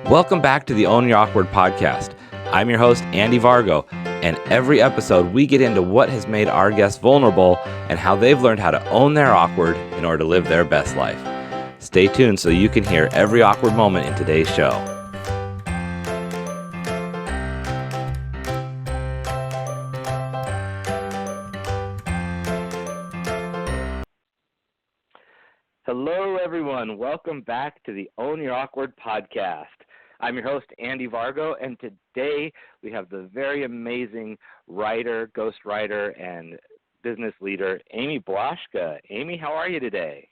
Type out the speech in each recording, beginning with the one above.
Welcome back to the Own Your Awkward podcast. I'm your host, Andy Vargo, and every episode we get into what has made our guests vulnerable and how they've learned how to own their awkward in order to live their best life. Stay tuned so you can hear every awkward moment in today's show. Hello, everyone. Welcome back to the Own Your Awkward podcast. I'm your host, Andy Vargo, and today we have the very amazing writer, ghostwriter, and business leader, Amy Blaschka. Amy, how are you today?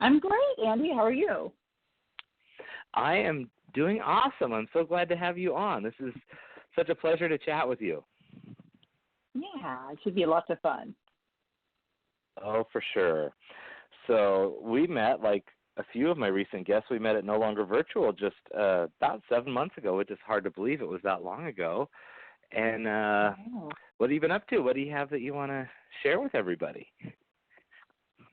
I'm great, Andy. How are you? I am doing awesome. I'm so glad to have you on. This is such a pleasure to chat with you. Yeah, it should be lots of fun. Oh, for sure. So we met, like a few of my recent guests, we met at No Longer Virtual just about 7 months ago, which is hard to believe it was that long ago. And What have you been up to? What do you have that you want to share with everybody?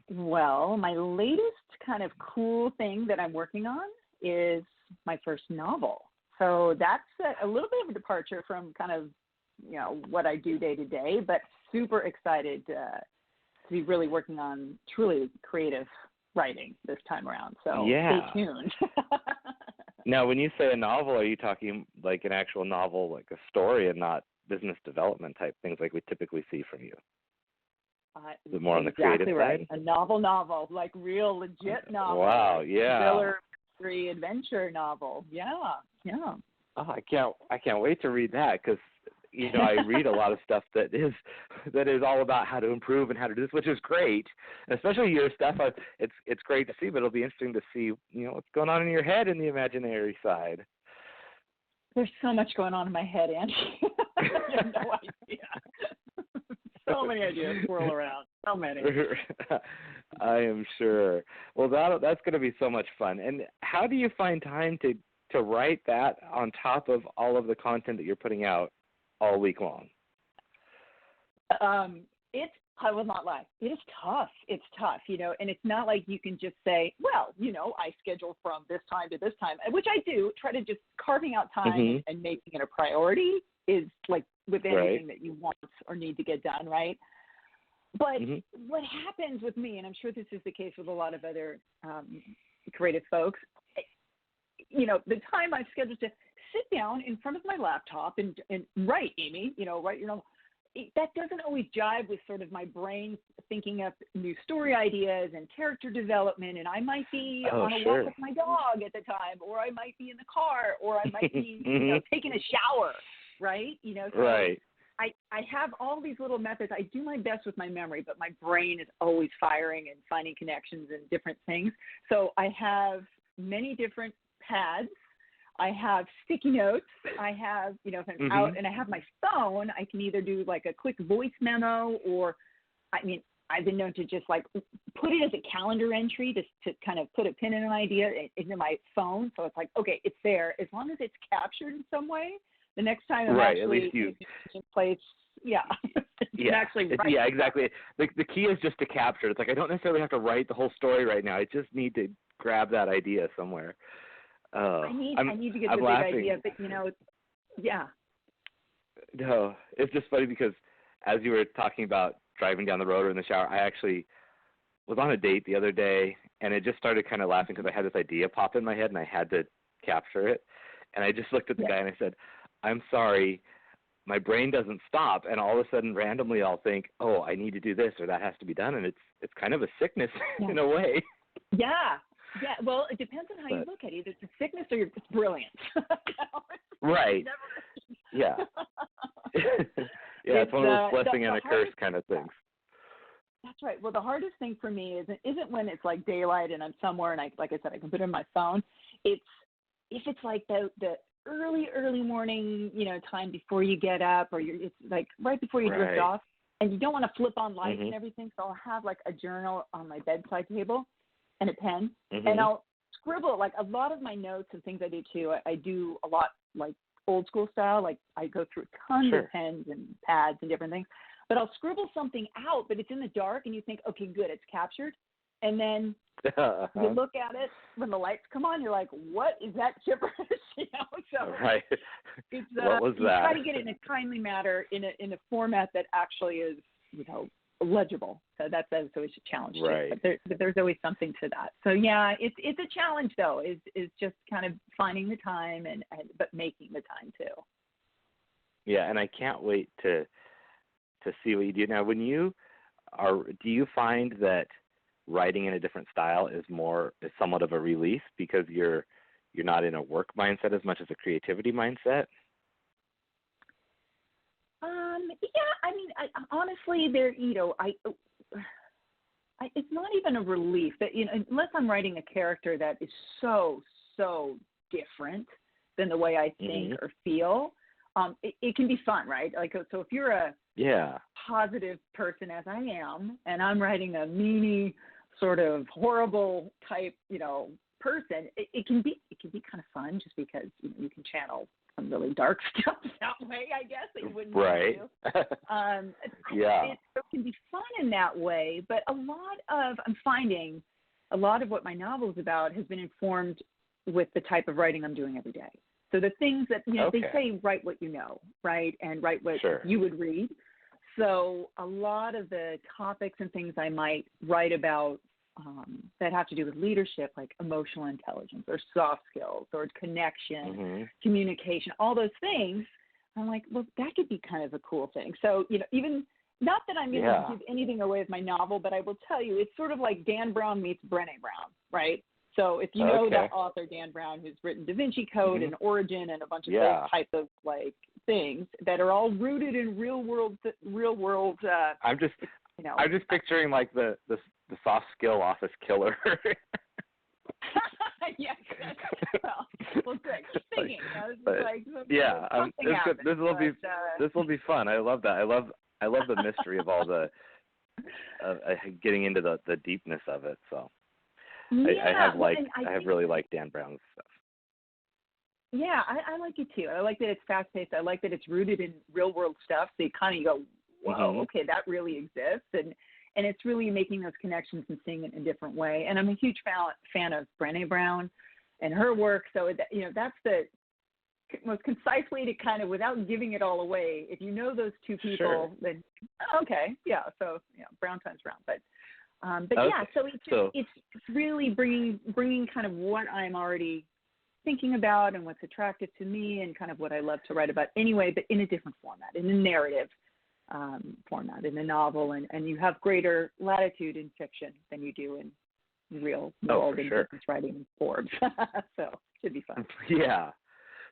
Well, my latest kind of cool thing that I'm working on is my first novel. So that's a little bit of a departure from kind of, what I do day to day, but super excited to be really working on truly creative writing this time around. So Stay tuned. Now, when you say a novel, are you talking like an actual novel, like a story, and not business development type things like we typically see from you? Is it more on the creative right. side? A novel, like real legit novel. Wow, yeah. Thriller, mystery, adventure novel. Yeah. Oh, I can't wait to read that because I read a lot of stuff that is all about how to improve and how to do this, which is great. Especially your stuff, it's great to see, but it'll be interesting to see, what's going on in your head in the imaginary side. There's so much going on in my head, Andy. You have no idea. So many ideas swirl around. So many. I am sure. Well, that's going to be so much fun. And how do you find time to write that on top of all of the content that you're putting out all week long? I will not lie. It is tough. It's tough, and it's not like you can just say, well, I schedule from this time to this time, which I do. Try to just carving out time and making it a priority is like with anything that you want or need to get done, right? But what happens with me, and I'm sure this is the case with a lot of other creative folks, the time I've scheduled to sit down in front of my laptop and write, Amy, write your novel. That doesn't always jive with sort of my brain thinking up new story ideas and character development. And I might be on a walk with my dog at the time, or I might be in the car, or I might be taking a shower, right? So right. I have all these little methods. I do my best with my memory, but my brain is always firing and finding connections and different things. So I have many different pads. I have sticky notes. I have, if I'm out and I have my phone, I can either do like a quick voice memo or, I've been known to just like put it as a calendar entry to kind of put a pin in an idea into my phone. So it's like, okay, it's there. As long as it's captured in some way, the next time I'm actually in place, actually write. Yeah, exactly. The key is just to capture. It's like I don't necessarily have to write the whole story right now. I just need to grab that idea somewhere. I need to get the big idea, but No, it's just funny because as you were talking about driving down the road or in the shower, I actually was on a date the other day, and it just started kind of laughing because I had this idea pop in my head, and I had to capture it. And I just looked at the guy and I said, "I'm sorry, my brain doesn't stop." And all of a sudden, randomly, I'll think, "Oh, I need to do this or that has to be done," and it's kind of a sickness in a way. Yeah. Yeah, well, it depends on how you look at it. Either it's a sickness or it's brilliant. Right. Yeah. It's one of those blessing and a curse kind of things. That's right. Well, the hardest thing for me isn't when it's like daylight and I'm somewhere and like I said, I can put it in my phone. It's if it's like the early morning, time before you get up, or it's like right before you drift off, and you don't want to flip on lights and everything. So I'll have like a journal on my bedside table and a pen, and I'll scribble. Like a lot of my notes and things I do too, I do a lot like old school style. Like I go through tons of pens and pads and different things, but I'll scribble something out, but it's in the dark and you think, okay, good, it's captured. And then You look at it when the lights come on, you're like, what is that gibberish? So right. It's, what was you that? try to get it in a timely manner, in a format that actually is, legible. So that's always a challenge. Right. Too. But there's always something to that. So yeah, it's a challenge though. Is just kind of finding the time but making the time too. Yeah, and I can't wait to see what you do now. Do you find that writing in a different style is somewhat of a release because you're not in a work mindset as much as a creativity mindset? Yeah, I mean, honestly, it's not even a relief that, unless I'm writing a character that is so different than the way I think or feel, it can be fun, right? Like, so if you're a positive person as I am, and I'm writing a meanie, sort of horrible type, person, it can be kind of fun just because you can channel some really dark stuff that way, I guess, that you wouldn't right. want to. It can be fun in that way, but I'm finding a lot of what my novel is about has been informed with the type of writing I'm doing every day. So the things that, they say, write what you know, right? And write what you would read. So a lot of the topics and things I might write about that have to do with leadership, like emotional intelligence or soft skills or connection, communication, all those things, I'm like, well, that could be kind of a cool thing. So, even not that I'm going to give anything away with my novel, but I will tell you, it's sort of like Dan Brown meets Brené Brown, right? So if you know that author, Dan Brown, who's written Da Vinci Code and Origin and a bunch of those type of like things that are all rooted in real world. I'm just picturing like the soft skill office killer. Yes. Well, good. Keep thinking. This will be fun. I love that. I love the mystery of all the getting into the deepness of it. So I have really liked Dan Brown's stuff. Yeah, I like it too. I like that it's fast paced. I like that it's rooted in real world stuff. So you kind of go, whoa, okay, that really exists, and it's really making those connections and seeing it in a different way. And I'm a huge fan of Brené Brown and her work. So that's the most concise way to kind of, without giving it all away, if you know those two people, then okay, yeah. So Brown times Brown, but so it's really bringing kind of what I'm already thinking about and what's attractive to me and kind of what I love to write about anyway, but in a different format, in a narrative format, in a novel, and you have greater latitude in fiction than you do in real world and business writing in Forbes. So it should be fun. Yeah.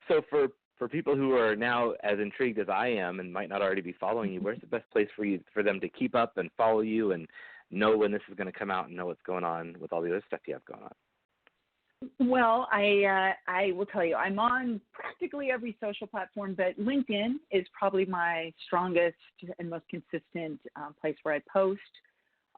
So for people who are now as intrigued as I am and might not already be following you, where's the best place for them to keep up and follow you and know when this is going to come out and know what's going on with all the other stuff you have going on? Well, I will tell you, I'm on practically every social platform, but LinkedIn is probably my strongest and most consistent place where I post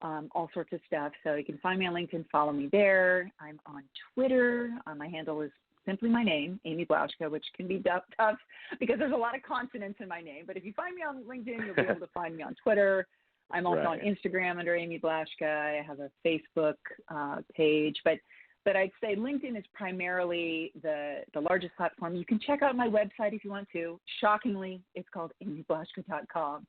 all sorts of stuff. So you can find me on LinkedIn, follow me there. I'm on Twitter. My handle is simply my name, Amy Blaschka, which can be tough because there's a lot of consonants in my name. But if you find me on LinkedIn, you'll be able to find me on Twitter. I'm also on Instagram under Amy Blaschka. I have a Facebook page, but I'd say LinkedIn is primarily the largest platform. You can check out my website if you want to. Shockingly, it's called amyblaschka.com.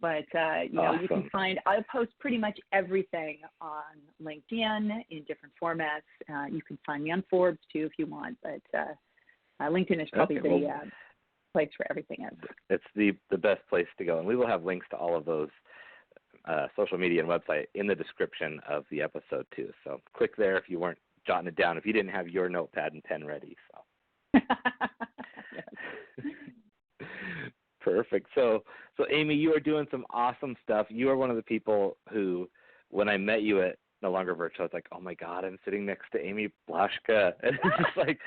But, you can I post pretty much everything on LinkedIn in different formats. You can find me on Forbes, too, if you want. But LinkedIn is probably the place for everything else. It's the best place to go. And we will have links to all of those social media and website in the description of the episode, too. So click there if you weren't jotting it down, if you didn't have your notepad and pen ready. So Perfect. So Amy, you are doing some awesome stuff. You are one of the people who, when I met you at No Longer Virtual, I was like, oh my God, I'm sitting next to Amy Blaschka. And it's just like,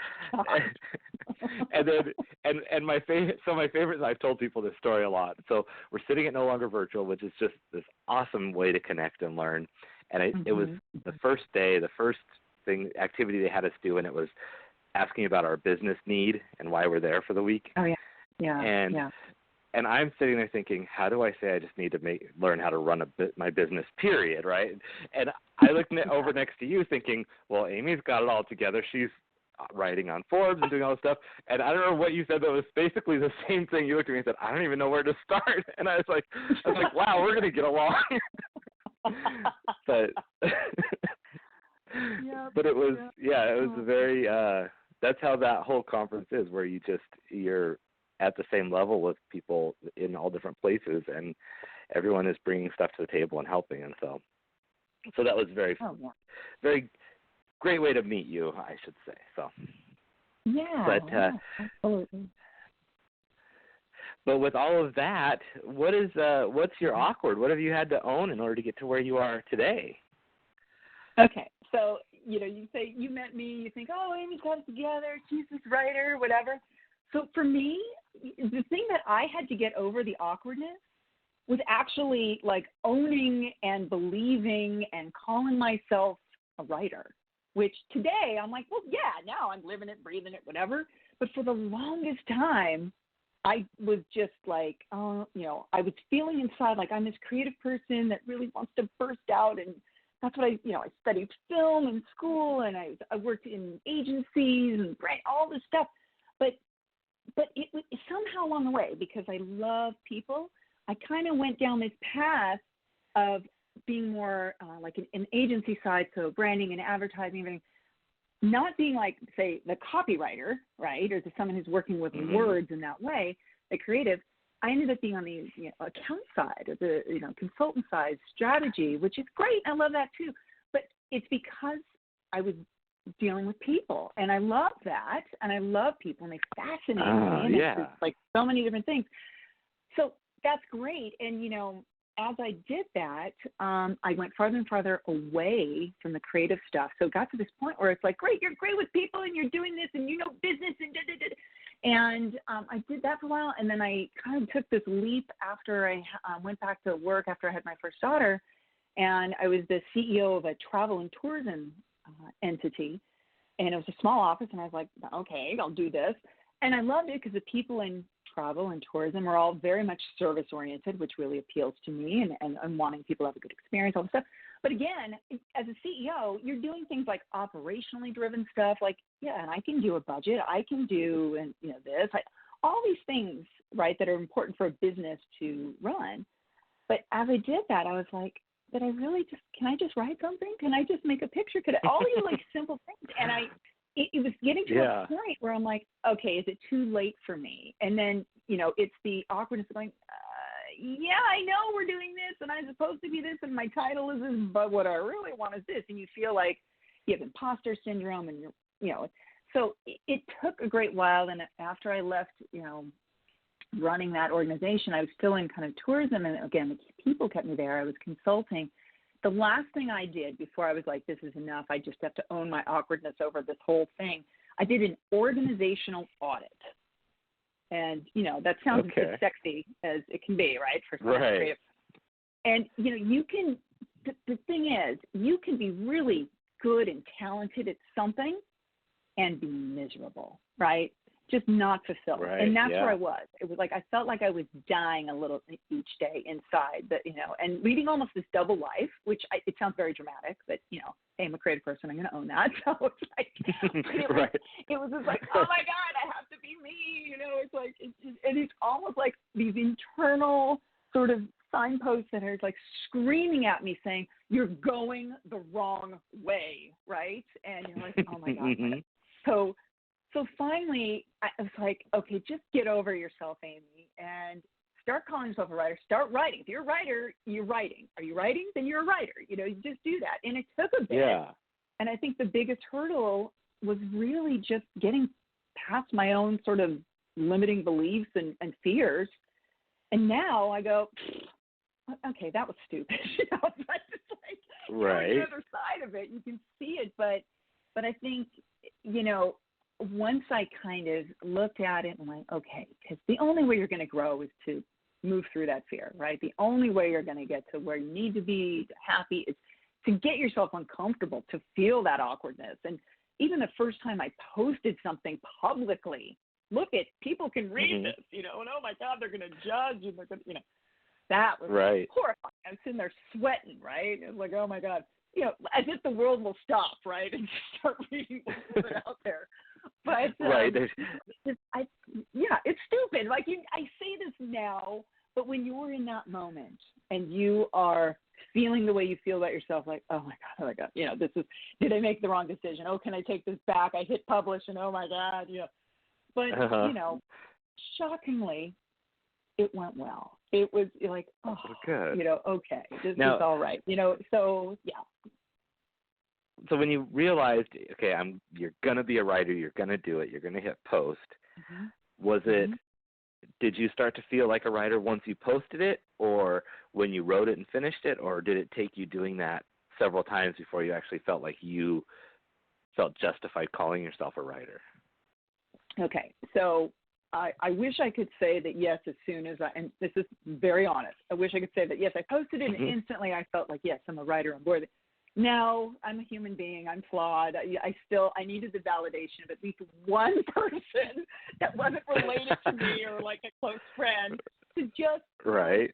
and my favorite, I've told people this story a lot. So we're sitting at No Longer Virtual, which is just this awesome way to connect and learn. And it was the first day, the first activity they had us do, and it was asking about our business need and why we're there for the week. Oh yeah, yeah. And I'm sitting there thinking, how do I say I just need to learn how to run my business, period, right? And I look over next to you thinking, well, Amy's got it all together. She's writing on Forbes and doing all this stuff. And I don't know what you said, but it was basically the same thing. You looked at me and said, I don't even know where to start. And I was like, wow, we're going to get along. But but it was, it was very, that's how that whole conference is, where you're at the same level with people in all different places, and everyone is bringing stuff to the table and helping. And so that was very great way to meet you, I should say. So Absolutely. But with all of that, what's your awkward? What have you had to own in order to get to where you are today? Okay, so you say you met me, you think, oh, Amy's got it together, she's this writer, whatever. So for me, the thing that I had to get over the awkwardness was actually like owning and believing and calling myself a writer, which today I'm like, well, yeah, now I'm living it, breathing it, whatever. But for the longest time, I was just like, I was feeling inside like I'm this creative person that really wants to burst out. And that's what I studied film in school, and I worked in agencies and all this stuff. But it somehow along the way, because I love people, I kind of went down this path of being more like an agency side, so branding and advertising, everything. Not being like, say, the copywriter, right, or someone who's working with words in that way, the creative. I ended up being on the account side, or the consultant side, strategy, which is great. I love that too. But it's because I was dealing with people, and I love that, and I love people, and they fascinate me. And it's like so many different things. So that's great. And as I did that, I went farther and farther away from the creative stuff. So it got to this point where it's like, great, you're great with people, and you're doing this, and business, and da-da-da. And I did that for a while, and then I kind of took this leap after I went back to work after I had my first daughter, and I was the CEO of a travel and tourism entity, and it was a small office, and I was like, okay, I'll do this. And I loved it because the people in travel and tourism are all very much service-oriented, which really appeals to me, and wanting people to have a good experience, all this stuff. But again, as a CEO, you're doing things like operationally driven stuff, like, and I can do a budget, I can do, this, all these things, right, that are important for a business to run. But as I did that, I was like, but can I just write something? Can I just make a picture? All these like simple things. And it was getting to a point where I'm like, okay, is it too late for me? And then, it's the awkwardness of going, I know we're doing this, and I'm supposed to be this, and my title is this, but what I really want is this. And you feel like you have imposter syndrome, and so it took a great while. And after I left, running that organization, I was still in kind of tourism, and again, the people kept me there. I was consulting. The last thing I did before I was like, this is enough, I just have to own my awkwardness over this whole thing, I did an organizational audit. And, that sounds as sexy as it can be, right, for someone creative. And, the thing is, you can be really good and talented at something and be miserable, right? Just not fulfilled. Right, and that's where I was. It was like I felt like I was dying a little each day inside, and leading almost this double life, which it sounds very dramatic, but, hey, I'm a creative person. I'm going to own that. So it's like, it was just like, oh, my God, I have to be me. It's like, and it's almost like these internal sort of signposts that are like screaming at me saying, you're going the wrong way, right? And you're like, oh, my God. So finally, I was like, okay, just get over yourself, Amy, and start calling yourself a writer. Start writing. If you're a writer, you're writing. Are you writing? Then you're a writer. You just do that. And it took a bit. Yeah. And I think the biggest hurdle was really just getting past my own sort of limiting beliefs and fears. And now I go, okay, that was stupid. But it's like, the other side of it, you can see it. But I think, once I kind of looked at it and went, okay, because the only way you're going to grow is to move through that fear, right? The only way you're going to get to where you need to be happy is to get yourself uncomfortable, to feel that awkwardness. And even the first time I posted something publicly, look at, people can read this, and oh my God, they're going to judge, and they're going to, that was horrifying. I'm sitting there sweating, right? It was like, oh my God, as if the world will stop, right, and just start reading what's out there. But it's stupid. Like I say this now, but when you're in that moment and you are feeling the way you feel about yourself, like, oh my God, this is, did I make the wrong decision? Oh, can I take this back? I hit publish, and oh my God, But shockingly, it went well. It was like, oh, good. Okay, this is all right. So yeah. So when you realized, okay, you're gonna be a writer, you're gonna do it, you're gonna hit post. Was it? Did you start to feel like a writer once you posted it, or when you wrote it and finished it, or did it take you doing that several times before you actually felt like you felt justified calling yourself a writer? Okay, so I wish I could say that yes, as soon as and this is very honest, I wish I could say that yes, I posted it and instantly I felt like, yes, I'm a writer, I'm worthy. No, I'm a human being. I'm flawed. I needed the validation of at least one person that wasn't related to me or like a close friend to just that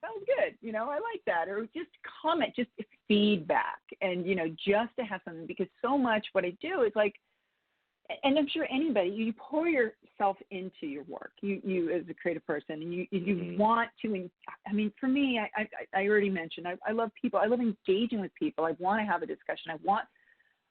was good. I like that. Or just comment, just feedback, and just to have something, because so much what I do is like, and I'm sure anybody, you pour yourself into your work, you as a creative person, and you want to, I mean, for me, I already mentioned, I love people. I love engaging with people. I want to have a discussion.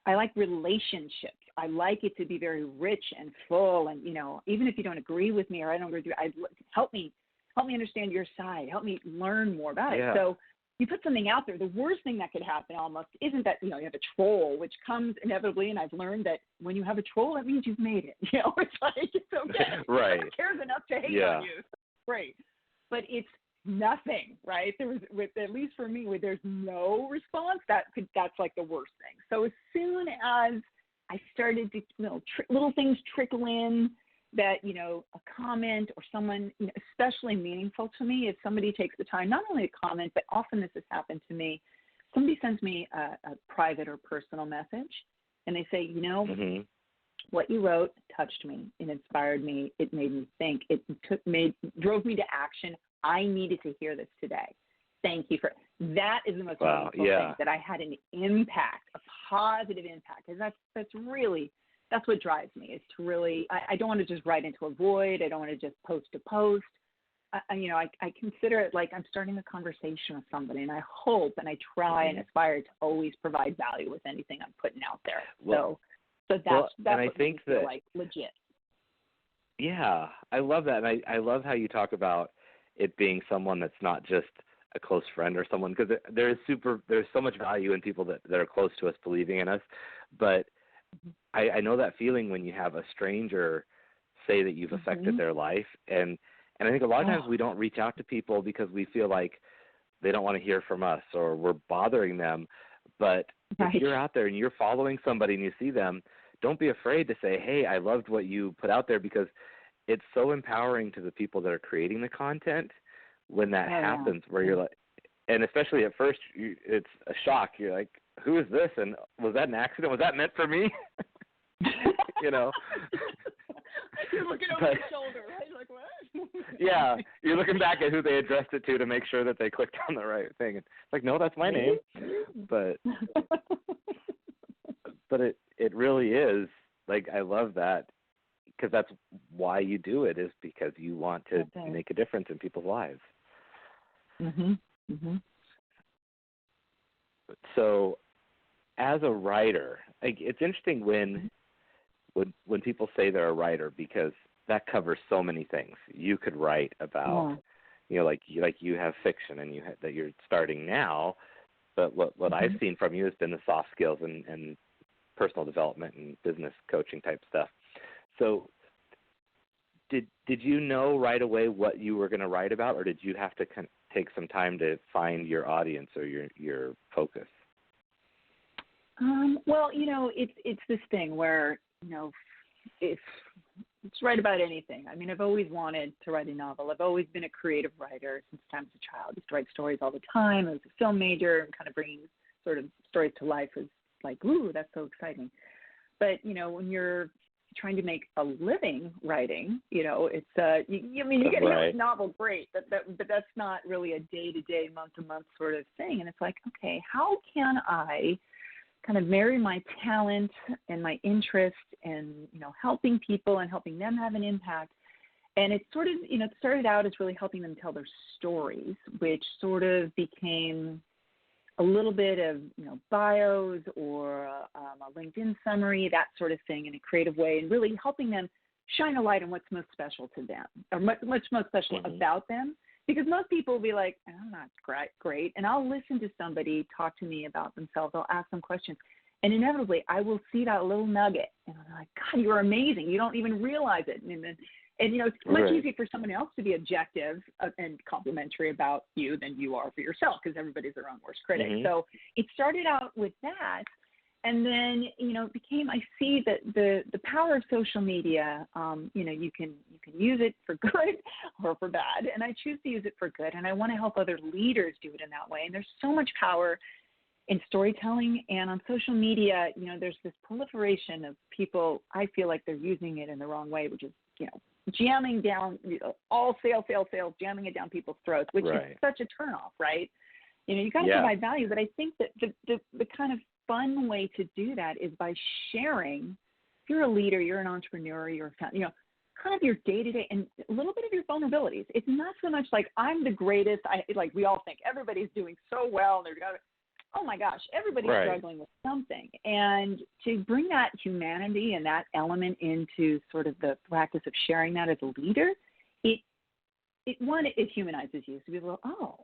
I like relationships. I like it to be very rich and full. And, even if you don't agree with me or I don't agree with you, help me understand your side. Help me learn more about it. So you put something out there, the worst thing that could happen almost isn't that, you have a troll, which comes inevitably. And I've learned that when you have a troll, that means you've made it. It's like, it's okay. Right. No one cares enough to hate on you. Great. But it's nothing, right? At least for me, where there's no response, that's like the worst thing. So as soon as I started to, little things trickle in, that, a comment or someone, especially meaningful to me, if somebody takes the time, not only to comment, but often this has happened to me, somebody sends me a private or personal message, and they say, what you wrote touched me, it inspired me, it made me think, it drove me to action. I needed to hear this today. Thank you for that. Is the most meaningful thing, that I had an impact, a positive impact, and that's what drives me, is to really, I don't want to just write into a void. I don't want to just post to post. I consider it like I'm starting a conversation with somebody, and I hope and I try and aspire to always provide value with anything I'm putting out there. So that's what I think makes me feel like legit. Yeah, I love that. And I love how you talk about it being someone that's not just a close friend or someone, because there's so much value in people that are close to us believing in us. But I know that feeling when you have a stranger say that you've affected their life. And I think a lot of times we don't reach out to people because we feel like they don't want to hear from us or we're bothering them. But if you're out there and you're following somebody and you see them, don't be afraid to say, hey, I loved what you put out there, because it's so empowering to the people that are creating the content when that happens, where you're like, and especially at first, it's a shock. You're like, who is this? And was that an accident? Was that meant for me? You're looking over your shoulder, right? Like, what? Yeah, you're looking back at who they addressed it to make sure that they clicked on the right thing. It's like, no, that's my name. But it really is, like, I love that, because that's why you do it, is because you want to make a difference in people's lives. So as a writer, it's interesting when people say they're a writer, because that covers so many things. You could write about, like you have fiction and that you're starting now, but what I've seen from you has been the soft skills and personal development and business coaching type stuff. So did you know right away what you were going to write about, or did you have to take some time to find your audience or your focus? Well, it's this thing where, it's write about anything. I mean, I've always wanted to write a novel. I've always been a creative writer since I was a child. I used to write stories all the time. I was a film major, and kind of bringing sort of stories to life was like, ooh, that's so exciting. But, when you're trying to make a living writing, it's I mean, you get a hit with novel, great, but that's not really a day-to-day, month-to-month sort of thing. And it's like, okay, how can I kind of marry my talent and my interest and, helping people and helping them have an impact? And it sort of, it started out as really helping them tell their stories, which sort of became a little bit of, bios or a LinkedIn summary, that sort of thing in a creative way, and really helping them shine a light on what's most special to them, or what's most special about them. Because most people will be like, I'm not great. And I'll listen to somebody talk to me about themselves. I'll ask them questions. And inevitably, I will see that little nugget. And I'm like, God, you are amazing. You don't even realize it. And it's much easier for someone else to be objective and complimentary about you than you are for yourself, because everybody's their own worst critic. So it started out with that. And then, it became, I see that the power of social media, you can use it for good or for bad. And I choose to use it for good. And I want to help other leaders do it in that way. And there's so much power in storytelling, and on social media, there's this proliferation of people. I feel like they're using it in the wrong way, which is, jamming down all sales, jamming it down people's throats, which is such a turnoff, right? You got to provide value, but I think that the kind of fun way to do that is by sharing. If you're a leader, you're an entrepreneur, you're kind of your day-to-day and a little bit of your vulnerabilities. It's not so much like I'm the greatest. Like we all think everybody's doing so well, and oh my gosh, everybody's struggling with something. And to bring that humanity and that element into sort of the practice of sharing that as a leader, it humanizes you. So people go,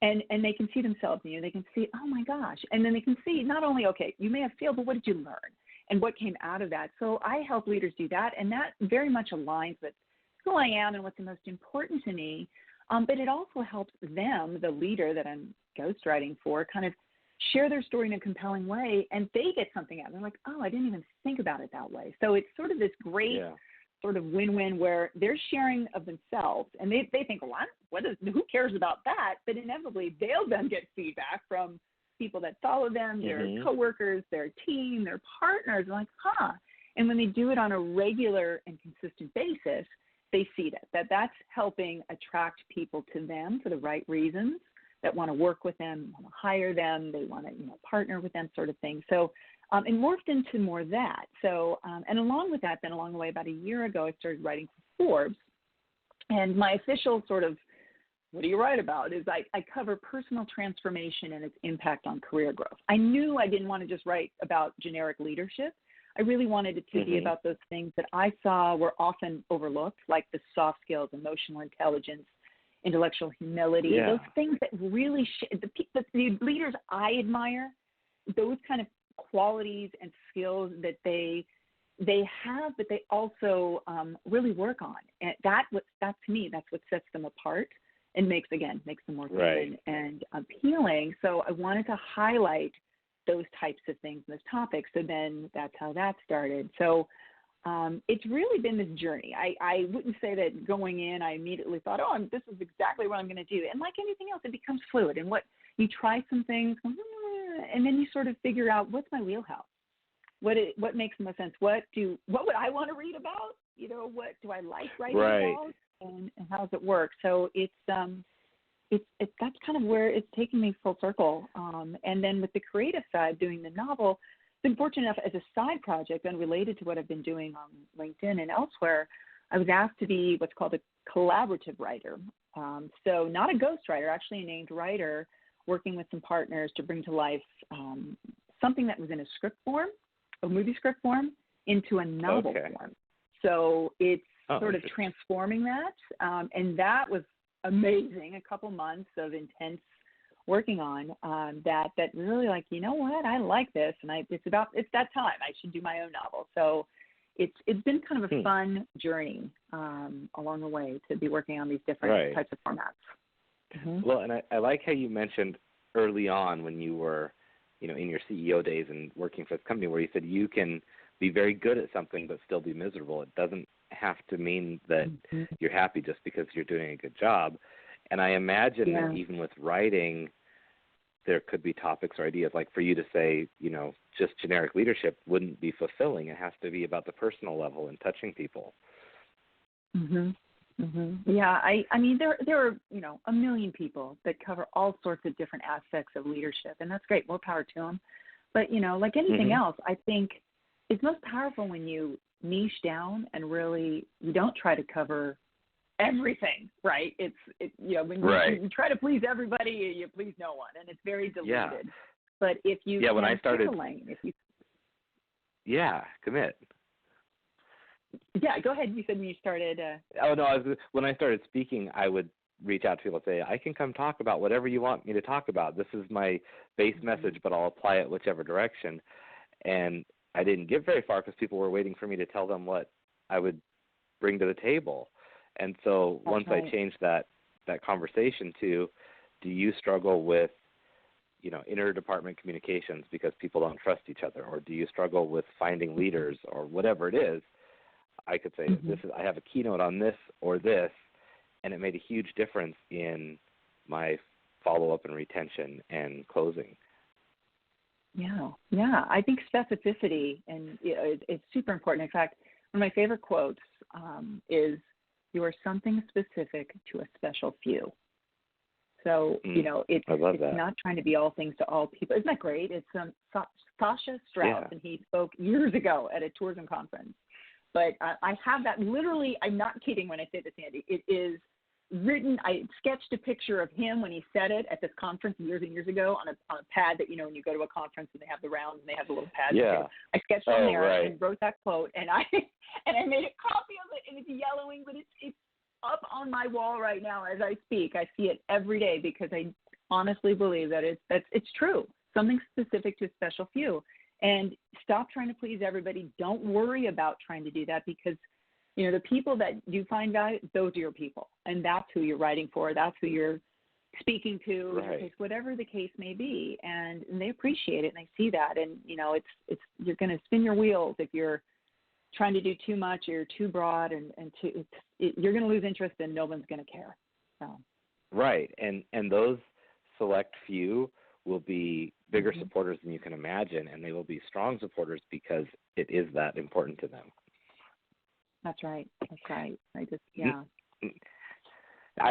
and they can see themselves in you. They can see, oh my gosh. And then they can see not only, okay, you may have failed, but what did you learn? And what came out of that? So I help leaders do that. And that very much aligns with who I am and what's the most important to me. But it also helps them, the leader that I'm ghostwriting for, kind of share their story in a compelling way, and they get something out. They're like, oh, I didn't even think about it that way. So it's sort of this great sort of win-win where they're sharing of themselves, and they think, who cares about that? But inevitably, they'll then get feedback from people that follow them, their coworkers, their team, their partners. Like, and when they do it on a regular and consistent basis, they see that's helping attract people to them for the right reasons, that want to work with them, want to hire them, they want to partner with them, sort of thing. So it morphed into more of that. So and along with that, then along the way, about a year ago, I started writing for Forbes. And my official sort of, what do you write about, is I cover personal transformation and its impact on career growth. I knew I didn't want to just write about generic leadership. I really wanted it to be about those things that I saw were often overlooked, like the soft skills, emotional intelligence, intellectual humility, those things that really the leaders I admire, those kind of qualities and skills that they have, but they also really work on. And that to me, that's what sets them apart and makes them more human and appealing. So I wanted to highlight those types of things and those topics. So then that's how that started. So it's really been this journey. I wouldn't say that going in, I immediately thought, this is exactly what I'm going to do. And like anything else, it becomes fluid. And what you try some things, and then you sort of figure out, what's my wheelhouse? What makes the most sense? What would I want to read about? What do I like writing about? And how does it work? So it's that's kind of where it's taking me full circle. And then with the creative side, doing the novel, I've been fortunate enough as a side project, unrelated to what I've been doing on LinkedIn and elsewhere, I was asked to be what's called a collaborative writer. So not a ghostwriter, actually a named writer, working with some partners to bring to life something that was in a script form, a movie script form, into a novel form. So it's sort of transforming that. And that was amazing, a couple months of intense working on that really, like, you know what, I like this, and it's that time I should do my own novel. So it's been kind of a fun journey along the way to be working on these different types of formats. Well, and I like how you mentioned early on when you were, in your CEO days and working for this company, where you said you can be very good at something but still be miserable. It doesn't have to mean that you're happy just because you're doing a good job. And I imagine that even with writing, there could be topics or ideas, like for you to say, just generic leadership wouldn't be fulfilling. It has to be about the personal level and touching people. Mhm. Mhm. Yeah, I mean there are, a million people that cover all sorts of different aspects of leadership, and that's great. More power to them. But, like anything else, I think it's most powerful when you niche down and really you don't try to cover everything, right? When you try to please everybody, you please no one, and it's very diluted. Yeah. But if you when I started, pick a lane, commit. Yeah, go ahead. You said when you started. When I started speaking, I would reach out to people and say, I can come talk about whatever you want me to talk about. This is my base message, but I'll apply it whichever direction. And I didn't get very far because people were waiting for me to tell them what I would bring to the table. And so once I changed that conversation to, do you struggle with, inter-department communications because people don't trust each other, or do you struggle with finding leaders, or whatever it is, I could say, I have a keynote on this or this, and it made a huge difference in my follow-up and retention and closing. Yeah. I think specificity and it's super important. In fact, one of my favorite quotes is, "You are something specific to a special few." So it's not trying to be all things to all people. Isn't that great? It's Sasha Strauss, and he spoke years ago at a tourism conference. But I have that literally. I'm not kidding when I say this, Andy. It is written. I sketched a picture of him when he said it at this conference years and years ago on a pad that, when you go to a conference and they have the rounds and they have the little pads. Yeah. I sketched on there and wrote that quote, and I made a copy of it, and it's yellowing, but it's up on my wall right now as I speak. I see it every day because I honestly believe that it's true. Something specific to a special few. And stop trying to please everybody. Don't worry about trying to do that because, the people that do find value, those are your people. And that's who you're writing for. That's who you're speaking to, whatever the case may be. And they appreciate it and they see that. And, it's you're going to spin your wheels if you're trying to do too much or too broad and you're going to lose interest and no one's going to care. So. Right. And those select few will be bigger supporters than you can imagine, and they will be strong supporters because it is that important to them. That's right. I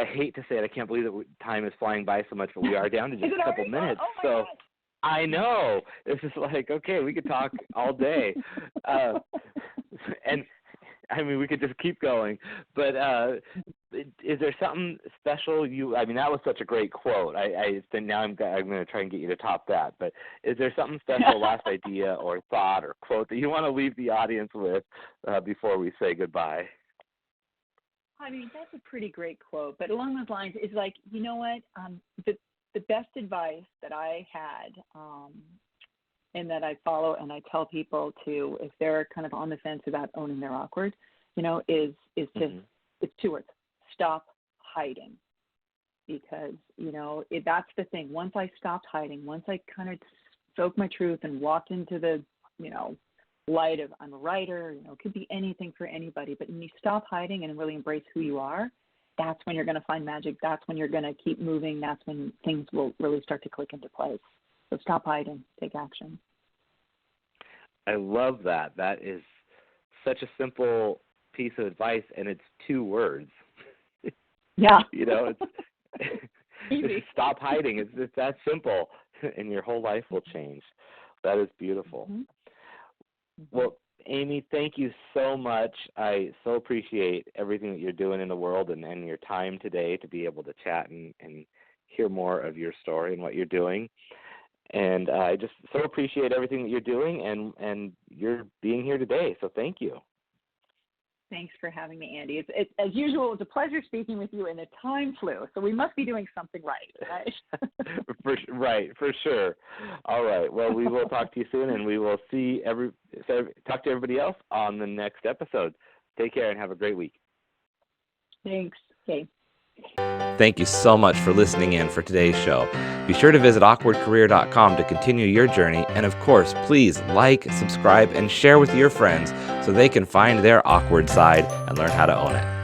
hate to say it. I can't believe that time is flying by so much, but we are down to just a couple minutes. God. I know. It's just like, okay, we could talk all day. And I mean, we could just keep going, but is there something special that was such a great quote. I think now I'm going to try and get you to top that, but is there something special, last idea or thought or quote that you want to leave the audience with before we say goodbye? I mean, that's a pretty great quote, but along those lines, it's like, you know what, the best advice that I had and that I follow and I tell people to, if they're kind of on the fence about owning their awkward, is just, it's 2 words, stop hiding. Because, that's the thing. Once I stopped hiding, once I kind of spoke my truth and walked into the, light of I'm a writer, it could be anything for anybody, but when you stop hiding and really embrace who you are, that's when you're going to find magic. That's when you're going to keep moving. That's when things will really start to click into place. So stop hiding, take action. I love that. That is such a simple piece of advice, and it's 2 words. Yeah. It's easy. Stop hiding. It's that simple, and your whole life will change. That is beautiful. Well, Amy, thank you so much. I so appreciate everything that you're doing in the world and your time today to be able to chat and hear more of your story and what you're doing. And I just so appreciate everything that you're doing and you're being here today. So thank you. Thanks for having me, Andy. It's as usual, it's a pleasure speaking with you, and the time flew. So we must be doing something right? For sure. All right. Well, we will talk to you soon, and we will talk to everybody else on the next episode. Take care and have a great week. Thanks. Okay. Thank you so much for listening in for today's show. Be sure to visit awkwardcareer.com to continue your journey. And of course, please like, subscribe, and share with your friends so they can find their awkward side and learn how to own it.